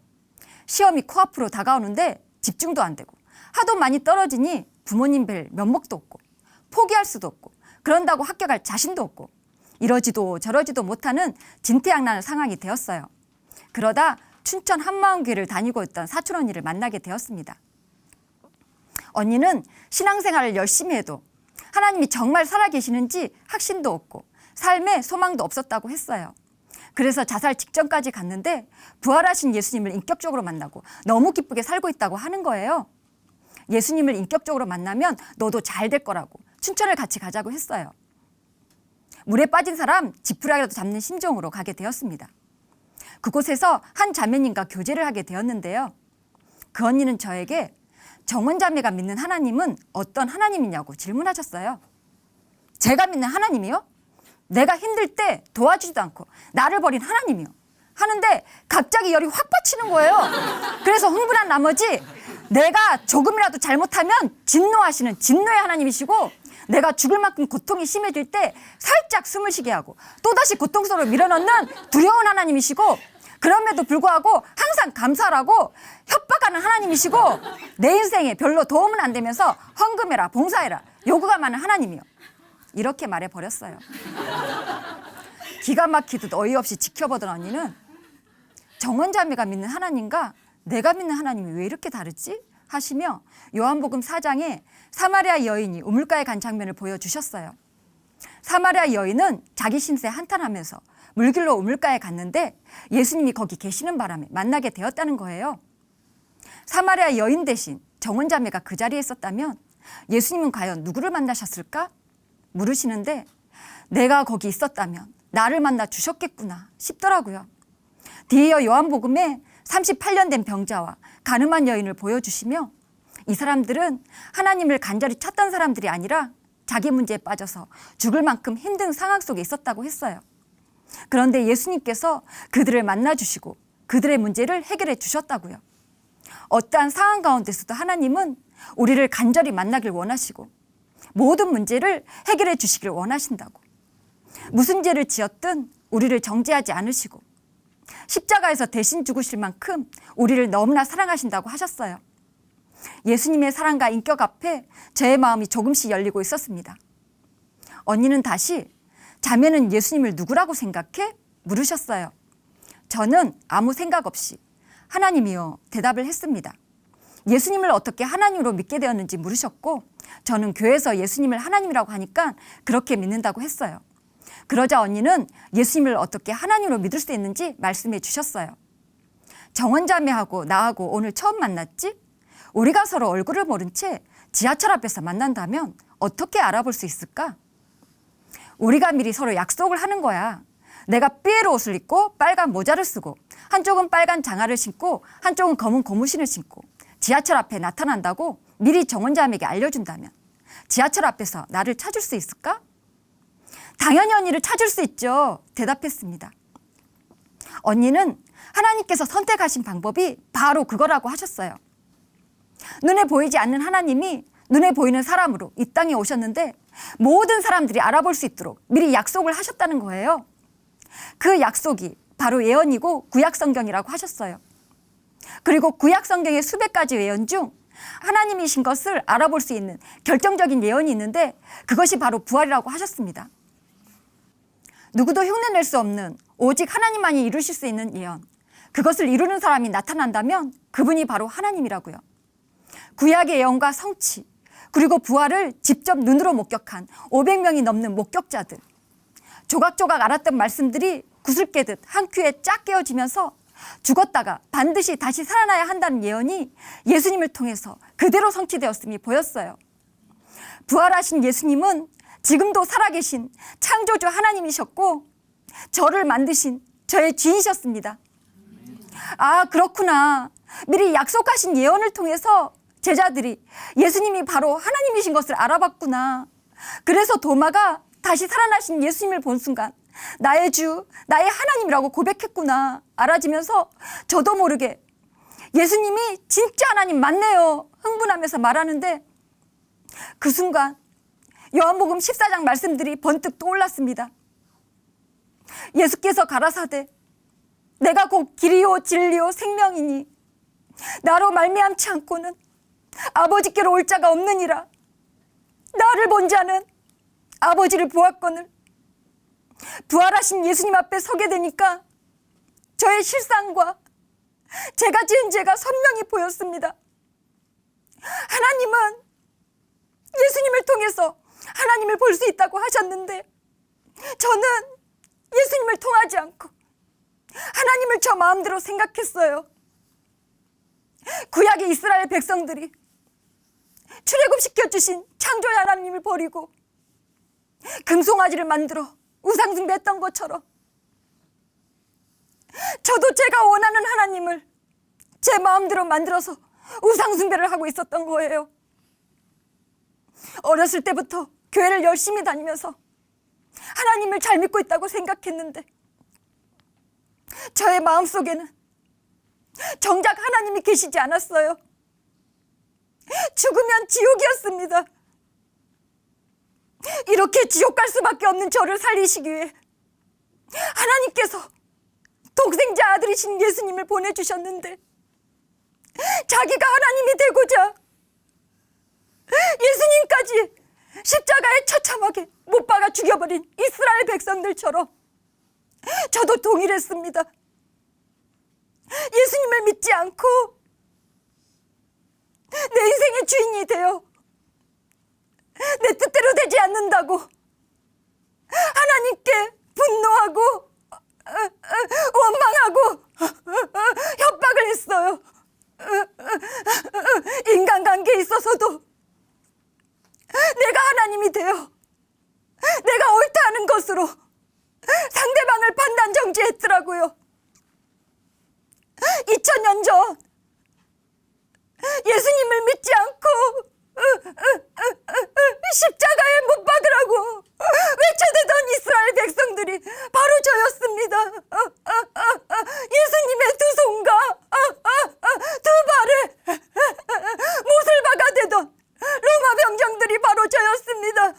시험이 코앞으로 다가오는데 집중도 안 되고 하도 많이 떨어지니 부모님 뵐 면목도 없고 포기할 수도 없고 그런다고 합격할 자신도 없고 이러지도 저러지도 못하는 진퇴양난의 상황이 되었어요. 그러다 춘천 한마음교회를 다니고 있던 사촌 언니를 만나게 되었습니다. 언니는 신앙생활을 열심히 해도 하나님이 정말 살아계시는지 확신도 없고 삶에 소망도 없었다고 했어요. 그래서 자살 직전까지 갔는데 부활하신 예수님을 인격적으로 만나고 너무 기쁘게 살고 있다고 하는 거예요. 예수님을 인격적으로 만나면 너도 잘 될 거라고 춘천을 같이 가자고 했어요. 물에 빠진 사람 지푸라기라도 잡는 심정으로 가게 되었습니다. 그곳에서 한 자매님과 교제를 하게 되었는데요. 그 언니는 저에게 정원자매가 믿는 하나님은 어떤 하나님이냐고 질문하셨어요. 제가 믿는 하나님이요? 내가 힘들 때 도와주지도 않고 나를 버린 하나님이요. 하는데 갑자기 열이 확 받치는 거예요. 그래서 흥분한 나머지 내가 조금이라도 잘못하면 진노하시는 진노의 하나님이시고 내가 죽을 만큼 고통이 심해질 때 살짝 숨을 쉬게 하고 또다시 고통 속으로 밀어넣는 두려운 하나님이시고, 그럼에도 불구하고 항상 감사하라고 협박하는 하나님이시고, 내 인생에 별로 도움은 안 되면서 헌금해라, 봉사해라 요구가 많은 하나님이요. 이렇게 말해버렸어요. 기가 막히듯 어이없이 지켜보던 언니는 정원자매가 믿는 하나님과 내가 믿는 하나님이 왜 이렇게 다르지? 하시며 요한복음 4장에 사마리아 여인이 우물가에 간 장면을 보여주셨어요. 사마리아 여인은 자기 신세 한탄하면서 물길로 우물가에 갔는데 예수님이 거기 계시는 바람에 만나게 되었다는 거예요. 사마리아 여인 대신 정원자매가 그 자리에 있었다면 예수님은 과연 누구를 만나셨을까? 물으시는데 내가 거기 있었다면 나를 만나 주셨겠구나 싶더라고요. 뒤이어 요한복음에 38년 된 병자와 가늠한 여인을 보여주시며 이 사람들은 하나님을 간절히 찾던 사람들이 아니라 자기 문제에 빠져서 죽을 만큼 힘든 상황 속에 있었다고 했어요. 그런데 예수님께서 그들을 만나주시고 그들의 문제를 해결해 주셨다고요. 어떠한 상황 가운데서도 하나님은 우리를 간절히 만나길 원하시고 모든 문제를 해결해 주시길 원하신다고. 무슨 죄를 지었든 우리를 정죄하지 않으시고 십자가에서 대신 죽으실 만큼 우리를 너무나 사랑하신다고 하셨어요. 예수님의 사랑과 인격 앞에 제 마음이 조금씩 열리고 있었습니다. 언니는 다시 자매는 예수님을 누구라고 생각해? 물으셨어요. 저는 아무 생각 없이 하나님이요 대답을 했습니다. 예수님을 어떻게 하나님으로 믿게 되었는지 물으셨고 저는 교회에서 예수님을 하나님이라고 하니까 그렇게 믿는다고 했어요. 그러자 언니는 예수님을 어떻게 하나님으로 믿을 수 있는지 말씀해 주셨어요. 정원자매하고 나하고 오늘 처음 만났지? 우리가 서로 얼굴을 모른 채 지하철 앞에서 만난다면 어떻게 알아볼 수 있을까? 우리가 미리 서로 약속을 하는 거야. 내가 삐에로 옷을 입고 빨간 모자를 쓰고 한쪽은 빨간 장화를 신고 한쪽은 검은 고무신을 신고 지하철 앞에 나타난다고 미리 정원자매에게 알려준다면 지하철 앞에서 나를 찾을 수 있을까? 당연히 언니를 찾을 수 있죠. 대답했습니다. 언니는 하나님께서 선택하신 방법이 바로 그거라고 하셨어요. 눈에 보이지 않는 하나님이 눈에 보이는 사람으로 이 땅에 오셨는데 모든 사람들이 알아볼 수 있도록 미리 약속을 하셨다는 거예요. 그 약속이 바로 예언이고 구약성경이라고 하셨어요. 그리고 구약성경의 수백 가지 예언 중 하나님이신 것을 알아볼 수 있는 결정적인 예언이 있는데 그것이 바로 부활이라고 하셨습니다. 누구도 흉내낼 수 없는 오직 하나님만이 이루실 수 있는 예언, 그것을 이루는 사람이 나타난다면 그분이 바로 하나님이라고요. 구약의 예언과 성취, 그리고 부활을 직접 눈으로 목격한 500명이 넘는 목격자들, 조각조각 알았던 말씀들이 구슬 깨듯 한 큐에 쫙 깨어지면서 죽었다가 반드시 다시 살아나야 한다는 예언이 예수님을 통해서 그대로 성취되었음이 보였어요. 부활하신 예수님은 지금도 살아계신 창조주 하나님이셨고 저를 만드신 저의 주인이셨습니다. 아, 그렇구나. 미리 약속하신 예언을 통해서 제자들이 예수님이 바로 하나님이신 것을 알아봤구나. 그래서 도마가 다시 살아나신 예수님을 본 순간 나의 주, 나의 하나님이라고 고백했구나 알아지면서 저도 모르게 예수님이 진짜 하나님 맞네요 흥분하면서 말하는데 그 순간 요한복음 14장 말씀들이 번뜩 떠올랐습니다. 예수께서 가라사대 내가 곧 길이요 진리요 생명이니 나로 말미암지 않고는 아버지께로 올 자가 없느니라. 나를 본 자는 아버지를 보았거늘. 부활하신 예수님 앞에 서게 되니까 저의 실상과 제가 지은 죄가 선명히 보였습니다. 하나님은 예수님을 통해서 하나님을 볼 수 있다고 하셨는데 저는 예수님을 통하지 않고 하나님을 저 마음대로 생각했어요. 구약의 이스라엘 백성들이 출애굽시켜주신 창조의 하나님을 버리고 금송아지를 만들어 우상숭배했던 것처럼 저도 제가 원하는 하나님을 제 마음대로 만들어서 우상숭배를 하고 있었던 거예요. 어렸을 때부터 교회를 열심히 다니면서 하나님을 잘 믿고 있다고 생각했는데 저의 마음속에는 정작 하나님이 계시지 않았어요. 죽으면 지옥이었습니다. 이렇게 지옥 갈 수밖에 없는 저를 살리시기 위해 하나님께서 독생자 아들이신 예수님을 보내주셨는데, 자기가 하나님이 되고자 예수님까지 십자가에 처참하게 못 박아 죽여버린 이스라엘 백성들처럼 저도 동일했습니다. 예수님을 믿지 않고 내 인생의 주인이 되어 내 뜻대로 되지 않는다고 하나님께 분노하고 원망하고 협박을 했어요. 인간관계에 있어서도 내가 하나님이 되어 내가 옳다 하는 것으로 상대방을 판단 정지했더라고요. 2000년 전 예수님을 믿지 않고 십자가에 못 박으라고 외쳐대던 이스라엘 백성들이 바로 저였습니다. 예수님의 두 손과 두 발에 못을 박아대던 로마 병정들이 바로 저였습니다.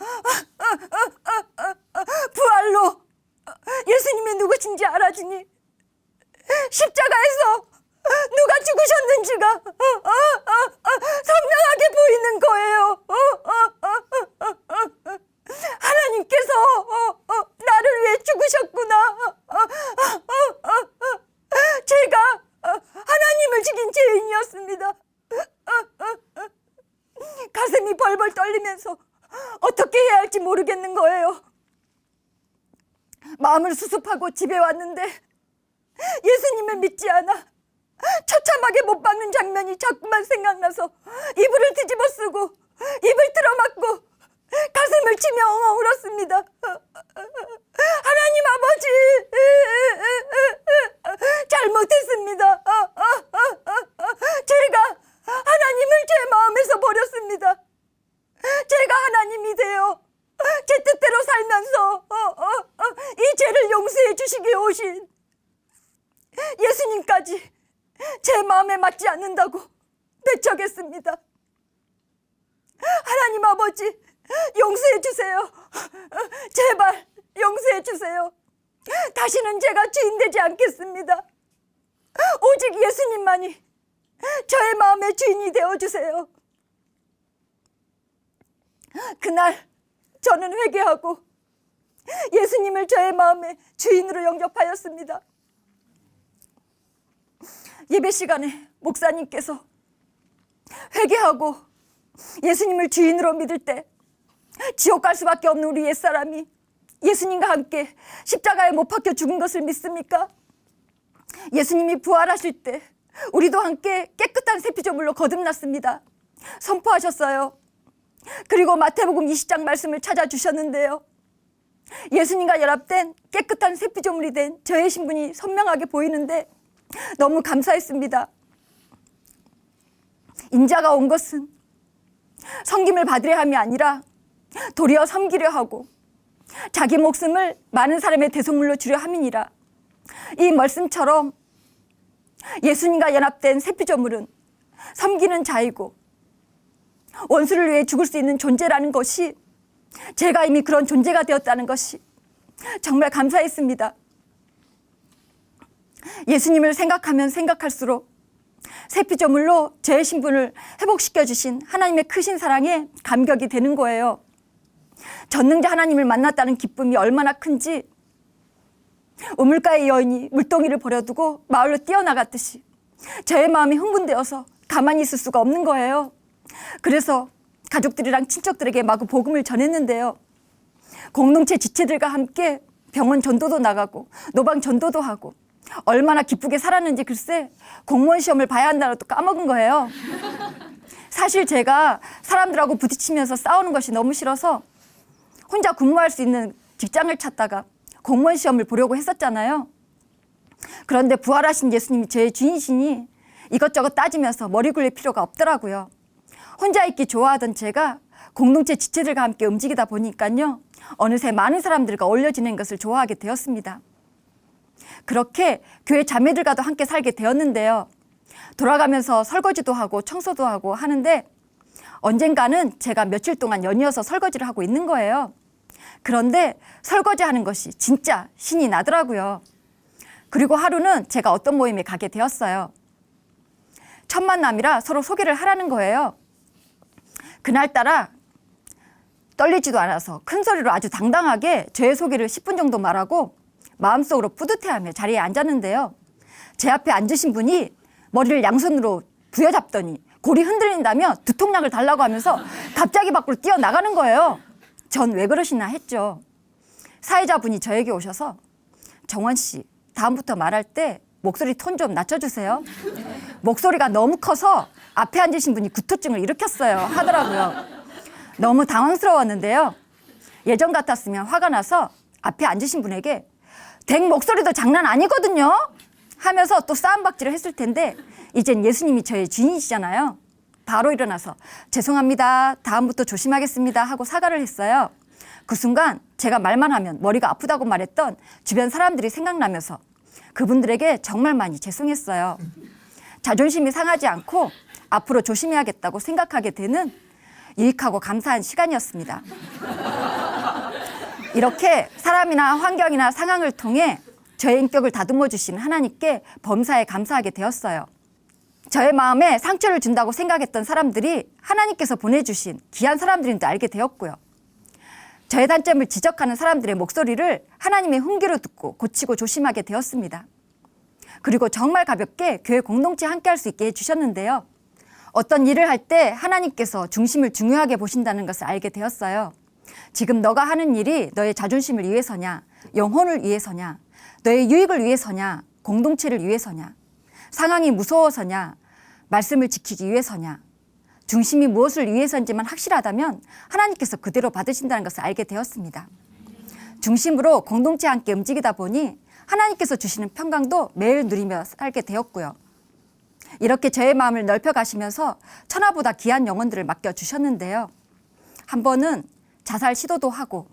부활로 예수님이 누구신지 알아주니 십자가에서 누가 죽으셨는지가 선명하게 보이는 거예요. 하나님께서 나를 위해 죽으셨구나. 제가 하나님을 죽인 죄인이었습니다. 가슴이 벌벌 떨리면서 어떻게 해야 할지 모르겠는 거예요. 마음을 수습하고 집에 왔는데 예수님을 믿지 않아 처참하게 못 박는 장면이 자꾸만 생각나서 이불을 뒤집어 쓰고 입을 틀어막고 가슴을 치며 엉엉 울었습니다. 하나님 아버지, 잘못했습니다. 제가 하나님을 제 마음에서 버렸습니다. 제가 하나님이 되어 제 뜻대로 살면서 이 죄를 용서해 주시기에 오신 예수님까지 제 마음에 맞지 않는다고 배척했습니다. 하나님 아버지, 용서해 주세요. 제발 용서해 주세요. 다시는 제가 주인 되지 않겠습니다. 오직 예수님만이 저의 마음의 주인이 되어주세요. 그날 저는 회개하고 예수님을 저의 마음의 주인으로 영접하였습니다. 예배 시간에 목사님께서 회개하고 예수님을 주인으로 믿을 때 지옥 갈 수밖에 없는 우리 옛사람이 예수님과 함께 십자가에 못 박혀 죽은 것을 믿습니까? 예수님이 부활하실 때 우리도 함께 깨끗한 새 피조물로 거듭났습니다. 선포하셨어요. 그리고 마태복음 20장 말씀을 찾아주셨는데요. 예수님과 연합된 깨끗한 새 피조물이 된 저의 신분이 선명하게 보이는데 너무 감사했습니다. 인자가 온 것은 섬김을 받으려 함이 아니라 도리어 섬기려 하고 자기 목숨을 많은 사람의 대속물로 주려 함이니라. 이 말씀처럼 예수님과 연합된 새 피조물은 섬기는 자이고 원수를 위해 죽을 수 있는 존재라는 것이, 제가 이미 그런 존재가 되었다는 것이 정말 감사했습니다. 예수님을 생각하면 생각할수록 새 피조물로 제 신분을 회복시켜 주신 하나님의 크신 사랑에 감격이 되는 거예요. 전능자 하나님을 만났다는 기쁨이 얼마나 큰지, 우물가의 여인이 물동이를 버려두고 마을로 뛰어나갔듯이 저의 마음이 흥분되어서 가만히 있을 수가 없는 거예요. 그래서 가족들이랑 친척들에게 마구 복음을 전했는데요. 공동체 지체들과 함께 병원 전도도 나가고 노방 전도도 하고 얼마나 기쁘게 살았는지 글쎄 공무원 시험을 봐야 한다고 또 까먹은 거예요. 사실 제가 사람들하고 부딪히면서 싸우는 것이 너무 싫어서 혼자 근무할 수 있는 직장을 찾다가 공무원 시험을 보려고 했었잖아요. 그런데 부활하신 예수님이 제 주인이시니 이것저것 따지면서 머리 굴릴 필요가 없더라고요. 혼자 있기 좋아하던 제가 공동체 지체들과 함께 움직이다 보니까요, 어느새 많은 사람들과 어울려 지내는 것을 좋아하게 되었습니다. 그렇게 교회 자매들과도 함께 살게 되었는데요. 돌아가면서 설거지도 하고 청소도 하고 하는데 언젠가는 제가 며칠 동안 연이어서 설거지를 하고 있는 거예요. 그런데 설거지하는 것이 진짜 신이 나더라고요. 그리고 하루는 제가 어떤 모임에 가게 되었어요. 첫 만남이라 서로 소개를 하라는 거예요. 그날따라 떨리지도 않아서 큰 소리로 아주 당당하게 저의 소개를 10분 정도 말하고 마음속으로 뿌듯해하며 자리에 앉았는데요. 제 앞에 앉으신 분이 머리를 양손으로 부여잡더니 골이 흔들린다며 두통약을 달라고 하면서 갑자기 밖으로 뛰어나가는 거예요. 전 왜 그러시나 했죠. 사회자분이 저에게 오셔서 정원 씨, 다음부터 말할 때 목소리 톤 좀 낮춰주세요. 목소리가 너무 커서 앞에 앉으신 분이 구토증을 일으켰어요 하더라고요. 너무 당황스러웠는데요. 예전 같았으면 화가 나서 앞에 앉으신 분에게 댁 목소리도 장난 아니거든요 하면서 또 싸움박질을 했을 텐데 이젠 예수님이 저의 주인이시잖아요. 바로 일어나서 죄송합니다. 다음부터 조심하겠습니다 하고 사과를 했어요. 그 순간 제가 말만 하면 머리가 아프다고 말했던 주변 사람들이 생각나면서 그분들에게 정말 많이 죄송했어요. 자존심이 상하지 않고 앞으로 조심해야겠다고 생각하게 되는 유익하고 감사한 시간이었습니다. 이렇게 사람이나 환경이나 상황을 통해 저의 인격을 다듬어 주신 하나님께 범사에 감사하게 되었어요. 저의 마음에 상처를 준다고 생각했던 사람들이 하나님께서 보내주신 귀한 사람들인 줄 알게 되었고요. 저의 단점을 지적하는 사람들의 목소리를 하나님의 훈계로 듣고 고치고 조심하게 되었습니다. 그리고 정말 가볍게 교회 공동체 함께 할 수 있게 해주셨는데요. 어떤 일을 할 때 하나님께서 중심을 중요하게 보신다는 것을 알게 되었어요. 지금 너가 하는 일이 너의 자존심을 위해서냐, 영혼을 위해서냐, 너의 유익을 위해서냐, 공동체를 위해서냐, 상황이 무서워서냐, 말씀을 지키기 위해서냐, 중심이 무엇을 위해서인지만 확실하다면 하나님께서 그대로 받으신다는 것을 알게 되었습니다. 중심으로 공동체 함께 움직이다 보니 하나님께서 주시는 평강도 매일 누리며 살게 되었고요. 이렇게 저의 마음을 넓혀가시면서 천하보다 귀한 영혼들을 맡겨주셨는데요. 한 번은 자살 시도도 하고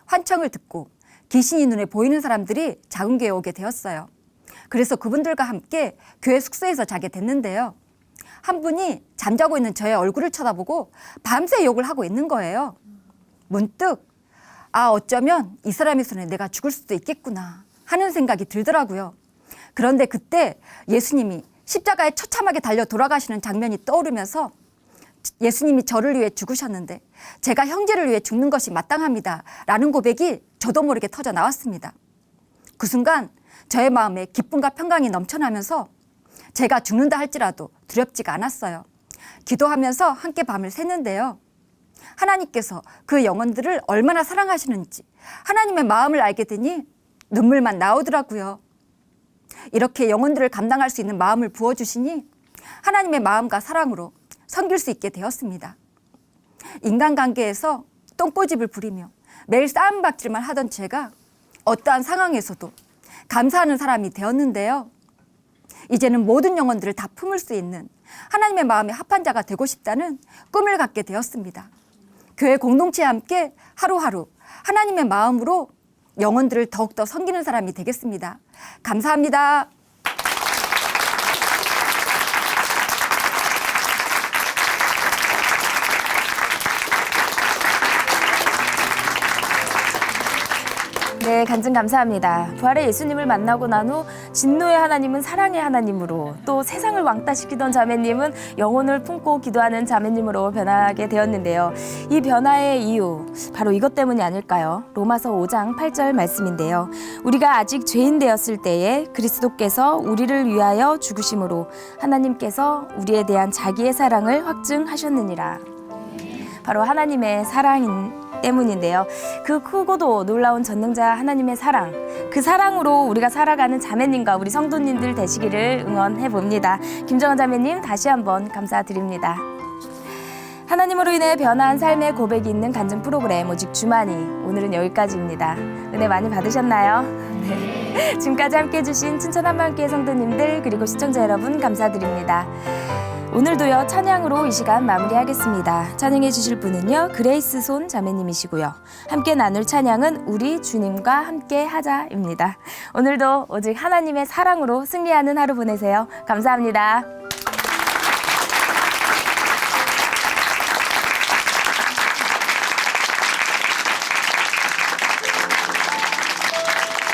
환청을 듣고 귀신이 눈에 보이는 사람들이 작은 교회에 오게 되었어요. 그래서 그분들과 함께 교회 숙소에서 자게 됐는데요. 한 분이 잠자고 있는 저의 얼굴을 쳐다보고 밤새 욕을 하고 있는 거예요. 문득 어쩌면 이 사람의 손에 내가 죽을 수도 있겠구나 하는 생각이 들더라고요. 그런데 그때 예수님이 십자가에 처참하게 달려 돌아가시는 장면이 떠오르면서 예수님이 저를 위해 죽으셨는데 제가 형제를 위해 죽는 것이 마땅합니다 라는 고백이 저도 모르게 터져 나왔습니다. 그 순간 저의 마음에 기쁨과 평강이 넘쳐나면서 제가 죽는다 할지라도 두렵지가 않았어요. 기도하면서 함께 밤을 샜는데요. 하나님께서 그 영혼들을 얼마나 사랑하시는지 하나님의 마음을 알게 되니 눈물만 나오더라고요. 이렇게 영혼들을 감당할 수 있는 마음을 부어주시니 하나님의 마음과 사랑으로 섬길 수 있게 되었습니다. 인간관계에서 똥꼬집을 부리며 매일 싸움박질만 하던 제가 어떠한 상황에서도 감사하는 사람이 되었는데요. 이제는 모든 영혼들을 다 품을 수 있는 하나님의 마음에 합한 자가 되고 싶다는 꿈을 갖게 되었습니다. 교회 공동체와 함께 하루하루 하나님의 마음으로 영혼들을 더욱더 섬기는 사람이 되겠습니다. 감사합니다. 네, 간증 감사합니다. 부활의 예수님을 만나고 난 후 진노의 하나님은 사랑의 하나님으로, 또 세상을 왕따시키던 자매님은 영혼을 품고 기도하는 자매님으로 변하게 되었는데요. 이 변화의 이유, 바로 이것 때문이 아닐까요? 로마서 5장 8절 말씀인데요. 우리가 아직 죄인 되었을 때에 그리스도께서 우리를 위하여 죽으심으로 하나님께서 우리에 대한 자기의 사랑을 확증하셨느니라. 바로 하나님의 사랑인 때문인데요. 그 크고도 놀라운 전능자 하나님의 사랑, 그 사랑으로 우리가 살아가는 자매님과 우리 성도님들 되시기를 응원해 봅니다. 김정은 자매님 다시 한번 감사드립니다. 하나님으로 인해 변화한 삶의 고백이 있는 간증 프로그램 오직 주만이, 오늘은 여기까지입니다. 은혜 많이 받으셨나요? 네. 지금까지 함께해 주신 춘천 한마음교회 성도님들 그리고 시청자 여러분 감사드립니다. 오늘도요 찬양으로 이 시간 마무리하겠습니다. 찬양해 주실 분은요 그레이스 손 자매님이시고요. 함께 나눌 찬양은 우리 주님과 함께 하자입니다. 오늘도 오직 하나님의 사랑으로 승리하는 하루 보내세요. 감사합니다.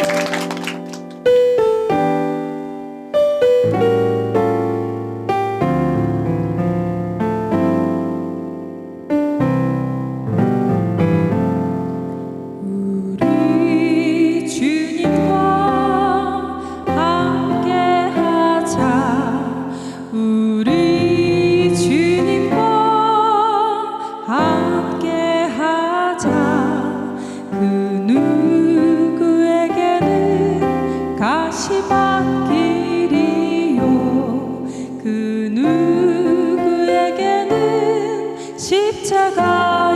우리 주님과 함께하자. 우리 주님과 함께하자. 그 누구에게는 가시밭길이요, 그 누구에게는 십자가